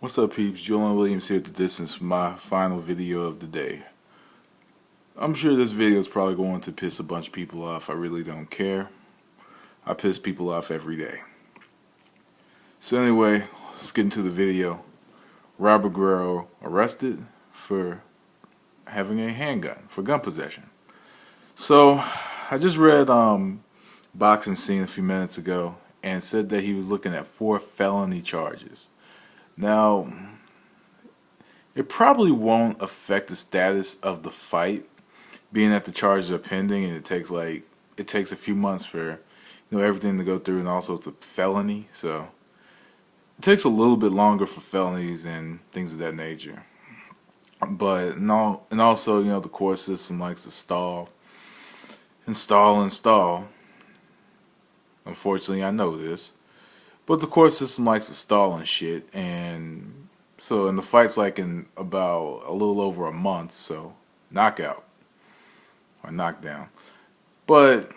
What's up, peeps? Julian Williams here at the distance for my final video of the day. I'm sure this video is probably going to piss a bunch of people off. I really don't care. I piss people off every day. So anyway, let's get into the video. Robert Guerrero arrested for having a handgun, for gun possession. So, I just read Boxing Scene a few minutes ago and said that he was looking at 4 felony charges. Now, it probably won't affect the status of the fight, being that the charges are pending and it takes a few months for everything to go through, and also it's a felony, so it takes a little bit longer for felonies and things of that nature. But no, and also the court system likes to stall. Unfortunately, I know this, but the court system likes to stall and shit, and the fight's like in about a little over a month, so knockout or knockdown. But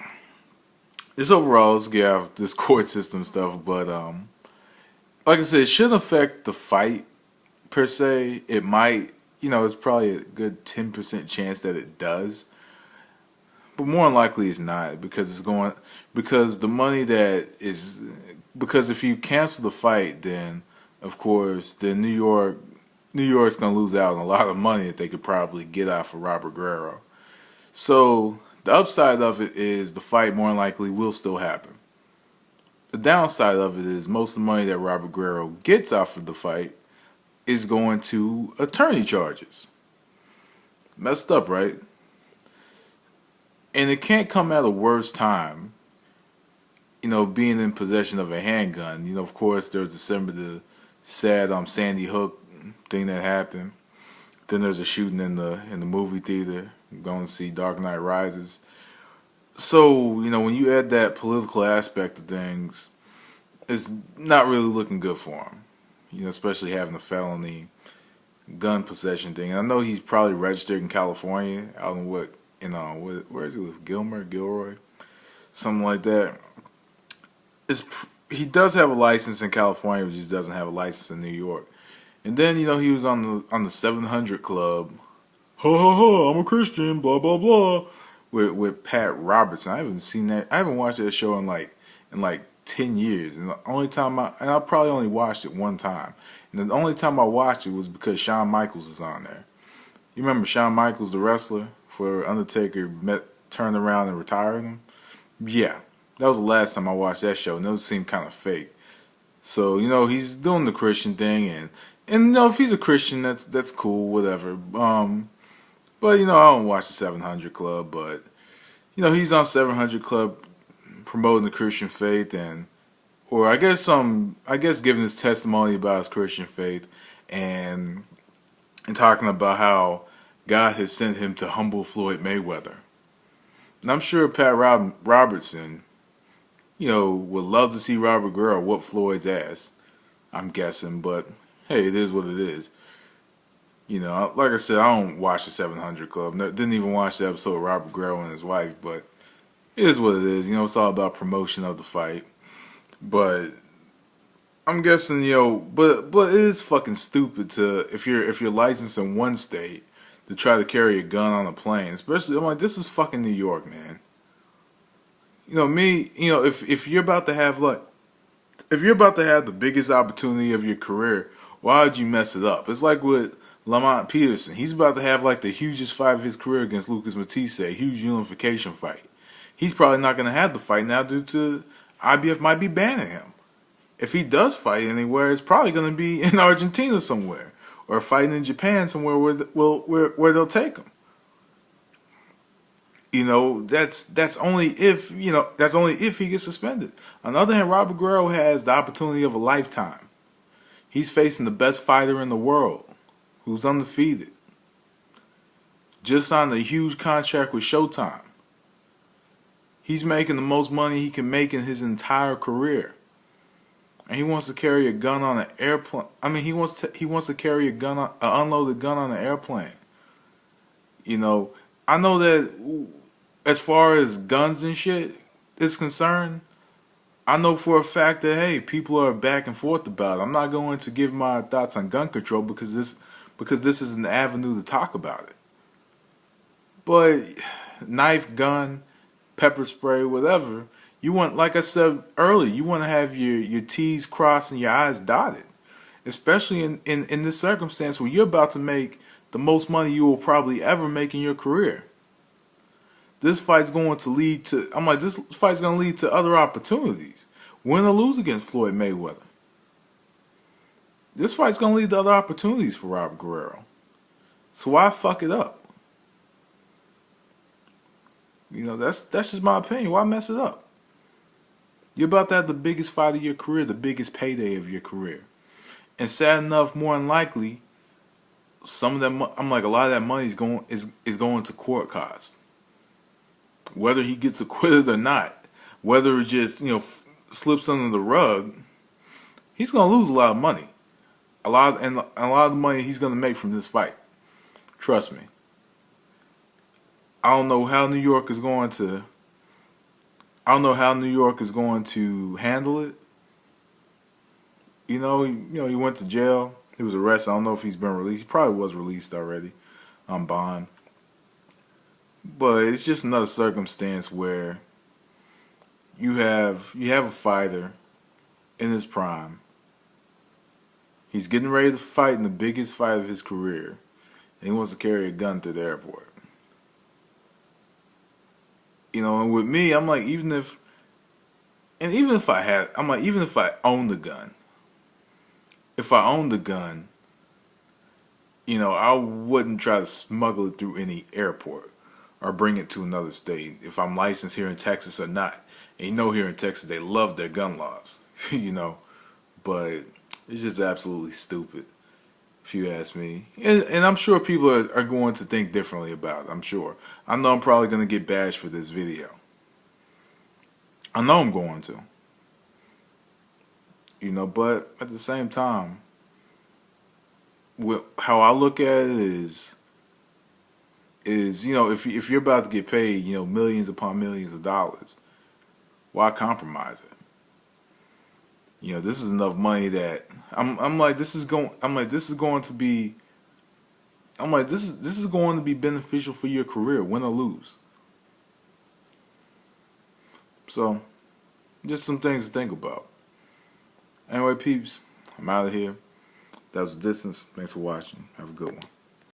just overall, let's get out of this court system stuff. But like I said, it shouldn't affect the fight per se. It might, it's probably a good 10% chance that it does, but more than likely it's not, because the money because if you cancel the fight, then of course, then New York's gonna lose out on a lot of money that they could probably get out for Robert Guerrero. So the upside of it is the fight more than likely will still happen. The downside of it is most of the money that Robert Guerrero gets off of the fight is going to attorney charges. Messed up, right? And it can't come at a worse time, being in possession of a handgun. Of course, there's the sad Sandy Hook thing that happened. Then there's a shooting in the movie theater, going to see Dark Knight Rises. So, when you add that political aspect of things, it's not really looking good for him. Especially having a felony gun possession thing. And I know he's probably registered in California, out in where is he live? Gilroy? Something like that. He does have a license in California, but he just doesn't have a license in New York. And then he was on the 700 Club. Ha ha ha! I'm a Christian. Blah blah blah. With Pat Robertson. I haven't seen that. I haven't watched that show in like 10 years. And the only time I probably only watched it one time. And the only time I watched it was because Shawn Michaels is on there. You remember Shawn Michaels, the wrestler, for Undertaker turned around and retired him? Yeah. That was the last time I watched that show, and it seemed kind of fake. So, he's doing the Christian thing, and if he's a Christian, that's cool, whatever. But, I don't watch the 700 Club, but, he's on 700 Club promoting the Christian faith, or I guess giving his testimony about his Christian faith, and talking about how God has sent him to humble Floyd Mayweather. And I'm sure Pat Robertson, would love to see Robert Guerrero whoop Floyd's ass. I'm guessing, but hey, it is what it is. Like I said, I don't watch the 700 Club. Didn't even watch the episode of Robert Guerrero and his wife, but it is what it is. It's all about promotion of the fight. But I'm guessing, but it is fucking stupid if you're licensed in one state to try to carry a gun on a plane. Especially, I'm like, this is fucking New York, man. If you're about to have the biggest opportunity of your career, why would you mess it up? It's like with Lamont Peterson. He's about to have like the hugest fight of his career against Lucas Matisse, a huge unification fight. He's probably not going to have the fight now due to IBF might be banning him. If he does fight anywhere, it's probably going to be in Argentina somewhere, or fighting in Japan somewhere where they'll take him. That's only if he gets suspended. On the other hand, Robert Guerrero has the opportunity of a lifetime. He's facing the best fighter in the world, who's undefeated. Just signed a huge contract with Showtime. He's making the most money he can make in his entire career. And he wants to carry a gun on an airplane. I mean, he wants to carry an unloaded gun on an airplane. I know that as far as guns and shit is concerned, I know for a fact that hey, people are back and forth about it. I'm not going to give my thoughts on gun control because this is an avenue to talk about it. But knife, gun, pepper spray, whatever, you want, like I said earlier, you want to have your T's crossed and your I's dotted. Especially in this circumstance where you're about to make the most money you will probably ever make in your career. This fight's going to lead to, I'm like, this fight's going to lead to other opportunities. Win or lose against Floyd Mayweather. This fight's going to lead to other opportunities for Robert Guerrero. So why fuck it up? You know, that's just my opinion. Why mess it up? You're about to have the biggest fight of your career, the biggest payday of your career. And sad enough, more than likely, some of that, I'm like, a lot of that money is going to court costs. Whether he gets acquitted or not, whether it just slips under the rug, he's gonna lose a lot of money. A lot of the money he's gonna make from this fight. Trust me. I don't know how New York is going to. I don't know how New York is going to handle it. He went to jail. He was arrested. I don't know if he's been released. He probably was released already on bond. But it's just another circumstance where you have a fighter in his prime. He's getting ready to fight in the biggest fight of his career, and he wants to carry a gun through the airport. And with me, I'm like, even if I own the gun. If I owned the gun, I wouldn't try to smuggle it through any airport or bring it to another state if I'm licensed here in Texas or not. And here in Texas they love their gun laws, but it's just absolutely stupid if you ask me. And I'm sure people are going to think differently about it, I'm sure. I know I'm probably going to get bashed for this video. I know I'm going to. But at the same time, how I look at it is if you're about to get paid, millions upon millions of dollars, why compromise it? This is enough money that this is going to be beneficial for your career, win or lose. So, just some things to think about. Anyway, peeps, I'm out of here. That was Distance. Thanks for watching. Have a good one.